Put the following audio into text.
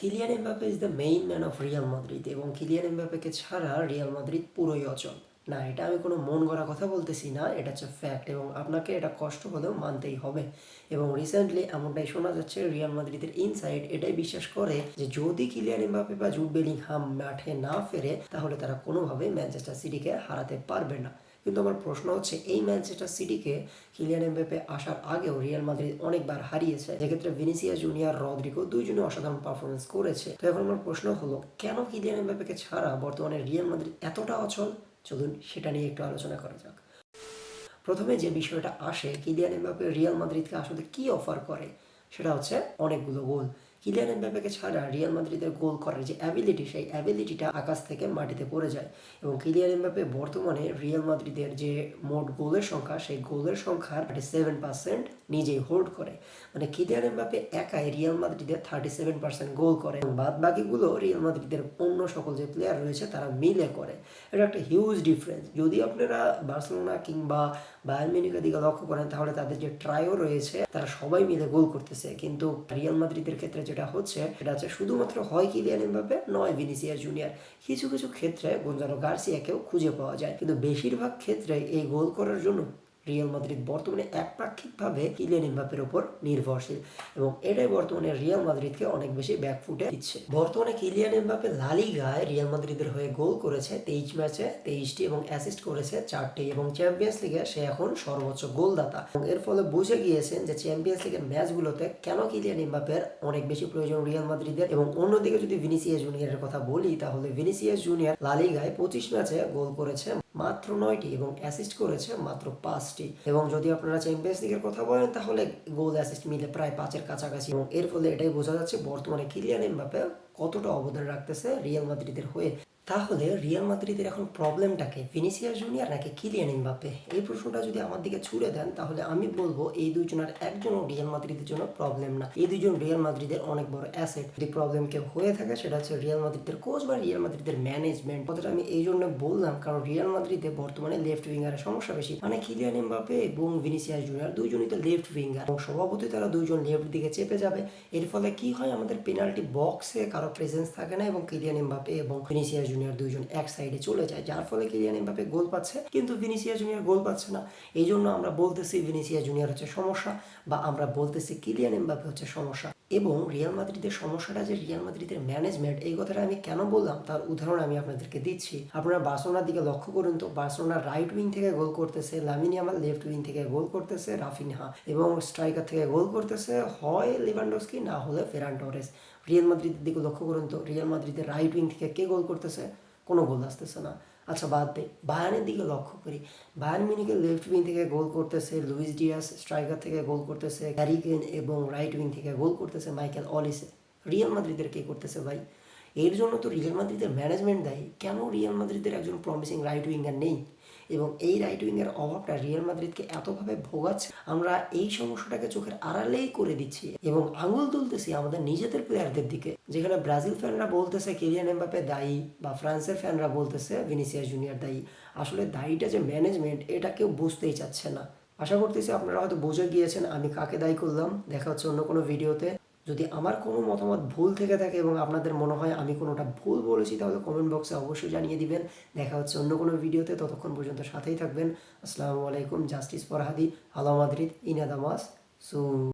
Kylian Mbappe is the main man of Real Madrid এবং Kylian এমবাপ্পেকে ছাড়া Real Madrid পুরোই অচল। না, এটা আমি কোনো মন গড়া কথা বলতেছি না, এটা হচ্ছে ফ্যাক্ট এবং আপনাকে এটা কষ্ট হলেও মানতেই হবে। এবং রিসেন্টলি এমনটাই শোনা যাচ্ছে রিয়াল মাদ্রিদের ইনসাইড এটাই বিশ্বাস করে যে যদি কিলিয়ান এমবাপ্পে বা জুড বেলিংহাম মাঠে না ফেরে তাহলে তারা কোনোভাবেই ম্যানচেস্টার সিটিকে হারাতে পারবে না। কিন্তু আমার প্রশ্ন হচ্ছে এই ম্যানচেস্টার সিটিকে কিলিয়ান এমবাপ্পে আসার আগেও রিয়াল মাদ্রিদ অনেকবার হারিয়েছে, যেক্ষেত্রে ভিনিসিয়াস জুনিয়র, রদ্রিগো দুইজনে অসাধারণ পারফরমেন্স করেছে। তো এখন আমার প্রশ্ন হলো কেন কিলিয়ান এমবাপ্পেকে ছাড়া বর্তমানে রিয়াল মাদ্রিদ এতটা অচল? চলুন সেটা নিয়ে একটু আলোচনা করা যাক। প্রথমে যে বিষয়টা আসে, কিলিয়ান এমবাপ্পে রিয়াল মাদ্রিদকে আসলে কি অফার করে সেটা হচ্ছে অনেকগুলো গোল। কিলিয়ান এমবাপ্পেকে ছাড়া রিয়াল মাদ্রিদের গোল করার যে অ্যাবিলিটি, সেই অ্যাবিলিটিটা আকাশ থেকে মাটিতে পড়ে যায়। এবং কিলিয়ান এমবাপ্পে বর্তমানে রিয়াল মাদ্রিদের যে মোট গোলের সংখ্যা, সেই গোলের সংখ্যার 37% নিজেই হোল্ড করে। মানে কিলিয়ান এমবাপ্পে একাই রিয়াল মাদ্রিদের 37% গোল করে, বাদ বাকিগুলো রিয়াল মাদ্রিদের অন্য সকল যে প্লেয়ার রয়েছে তারা মিলে করে। এটা একটা হিউজ ডিফারেন্স। যদি আপনারা বার্সেলোনা কিংবা বায়ার্ন মিউনিখের দিকে লক্ষ্য করেন তাহলে তাদের যে ট্রাইও রয়েছে তারা সবাই মিলে গোল করতেছে, কিন্তু রিয়াল মাদ্রিদের ক্ষেত্রে যেটা হচ্ছে সেটা হচ্ছে শুধুমাত্র হয় কিলিয়ান এমবাপ্পে নয় ভিনিসিয়াস জুনিয়র। কিছু কিছু ক্ষেত্রে গোনজালো গার্সিয়াকেও খুঁজে পাওয়া যায়, কিন্তু বেশিরভাগ ক্ষেত্রে এই গোল করার জন্য রিয়াল মাদ্রিদ বর্তমানে একপাক্ষিকভাবে কিলিয়ান এমবাপ্পের উপর নির্ভরশীল এবং এটাই বর্তমানে রিয়াল মাদ্রিদকে অনেক বেশি ব্যাকফুটে দিচ্ছে। বর্তমানে কিলিয়ান এমবাপ্পে লা লিগায় রিয়াল মাদ্রিদের হয়ে গোল করেছে 23 ম্যাচে 23টি এবং অ্যাসিস্ট করেছে 4টি এবং চ্যাম্পিয়ন্স লিগে সে এখন সর্বোচ্চ গোলদাতা। এবং এর ফলে বুঝে গিয়েছেন যে চ্যাম্পিয়ন্স লিগের ম্যাচগুলোতে কেন কিলিয়ান এমবাপ্পের অনেক বেশি প্রয়োজন রিয়াল মাদ্রিদের। এবং অন্যদিকে যদি ভিনিসিয়াস জুনিয়রের কথা বলি তাহলে ভিনিসিয়াস জুনিয়র লা লিগায় 25 ম্যাচে গোল করেছে মাত্র 9টি এবং অ্যাসিস্ট করেছে মাত্র 5টি। এবং যদি আপনারা চ্যাম্পিয়ন্স লিগের কথা বলেন তাহলে গোল অ্যাসিস্ট মিলে প্রায় 5-এর কাছাকাছি। এবং এর ফলে এটাই বোঝা যাচ্ছে বর্তমানে কিলিয়ান এমবাপ্পে কতটা অবদান রাখতেছে রিয়াল মাদ্রিদের হয়ে। তাহলে রিয়াল মাদ্রিদের এখন প্রবলেমটাকে ভিনিসিয়াস জুনিয়র নাকি কিলিয়ান এমবাপ্পে? এই প্রশ্নটা যদি আমার দিকে ছুড়ে দেন তাহলে আমি বলবো এই দুইজনের একজনও রিয়াল মাদ্রিদের জন্য প্রবলেম না। এই দুইজন রিয়াল মাদ্রিদের অনেক বড় অ্যাসেট। যদি প্রবলেম কেউ হয়ে থাকে সেটা হচ্ছে রিয়াল মাদ্রিদের কোচ বা রিয়াল মাদ্রিদের ম্যানেজমেন্ট। কথাটা আমি এই জন্য বললাম কারণ রিয়াল মাদ্রিদে বর্তমানে লেফট উইঙ্গারের সমস্যা বেশি। মানে কিলিয়ান এমবাপ্পে এবং ভিনিসিয়াস জুনিয়র দুইজনই তো লেফট উইঙ্গার এবং স্বভাবতই তারা দুইজন লেফট দিকে চেপে যাবে। এর ফলে কি হয়, আমাদের পেনাল্টি বক্সে কারো প্রেজেন্স থাকে না এবং কিলিয়ান এমবাপ্পে এবং ভিনিসিয়াস জুনিয়র দুইজন এক সাইডে চলে যায়, যার ফলে কিলিয়ান এমবাপ্পে গোল পাচ্ছে কিন্তু ভিনিসিয়াস জুনিয়র গোল পাচ্ছে না। এই জন্য আমরা বলতেছি ভিনিসিয়াস জুনিয়র হচ্ছে সমস্যা বা আমরা বলতেছি কিলিয়ান এমবাপ্পে হচ্ছে সমস্যা। এবং রিয়াল মাদ্রিদের সমস্যাটা যে রিয়াল মাদ্রিদের ম্যানেজমেন্ট, এই কথাটা আমি কেন বললাম তার উদাহরণ আমি আপনাদেরকে দিচ্ছি। আপনারা বার্সেলোনার দিকে লক্ষ্য করুন তো, বার্সেলোনার রাইট উইং থেকে গোল করতেছে লামিন ইয়ামাল, লেফট উইং থেকে গোল করতেছে রাফিনহা এবং স্ট্রাইকার থেকে গোল করতেছে হয় লেভানডস্কি না হলে ফেরান টরেস। রিয়াল মাদ্রিদের দিকে লক্ষ্য করুন তো, রিয়াল মাদ্রিদের রাইট উইং থেকে কে গোল করতেছে? কোনো গোল আসতেছে না। আচ্ছা বাদ দে, বায়ার্নের দিকে লক্ষ্য করি, বায়ার্ন মিউনিখের লেফট উইং থেকে গোল করতেছে লুইস ডিয়াস, স্ট্রাইকার থেকে গোল করতেছে হ্যারি কেন এবং রাইট উইং থেকে গোল করতেছে মাইকেল অলিসে। রিয়াল মাদ্রিদের কে করতেছে ভাই? এর জন্য তো রিয়াল মাদ্রিদের ম্যানেজমেন্ট দায়ী। কেন রিয়াল মাদ্রিদের একজন প্রমিসিং রাইট উইঙ্গার নেই? এবং এই রাইট উইংয়ের অভাবটা রিয়াল মাদ্রিদকে এতভাবে ভোগাচ্ছে, আমরা এই সমস্যাটাকে চোখের আড়ালেই করে দিচ্ছি এবং আঙুল তুলতেছি আমাদের নিজেদের প্লেয়ারদের দিকে। যেখানে ব্রাজিল ফ্যানরা বলতেছে কিলিয়ান এমবাপ্পে দায়ী বা ফ্রান্সের ফ্যানরা বলতেছে ভিনিসিয়াস জুনিয়র দায়ী। আসলে দায়ীটা যে ম্যানেজমেন্ট এটা কেউ বুঝতেই চাচ্ছে না। আশা করতেছি আপনারা হয়তো বুঝে গিয়েছেন আমি কাকে দায়ী করলাম। দেখা হচ্ছে অন্য কোনো ভিডিওতে। যদি আমার কোনো মতামত ভুল থেকে থাকে এবং আপনাদের মনে হয় আমি কোনোটা ভুল বলেছি তাহলে কমেন্ট বক্সে অবশ্যই জানিয়ে দিবেন। দেখা হচ্ছে অন্য কোনো ভিডিওতে, ততক্ষণ পর্যন্ত সাথেই থাকবেন। আসসালামু আলাইকুম। জাস্টিস ফর হাদি, আলা মাদ্রিদ, ইনাদামাস সু।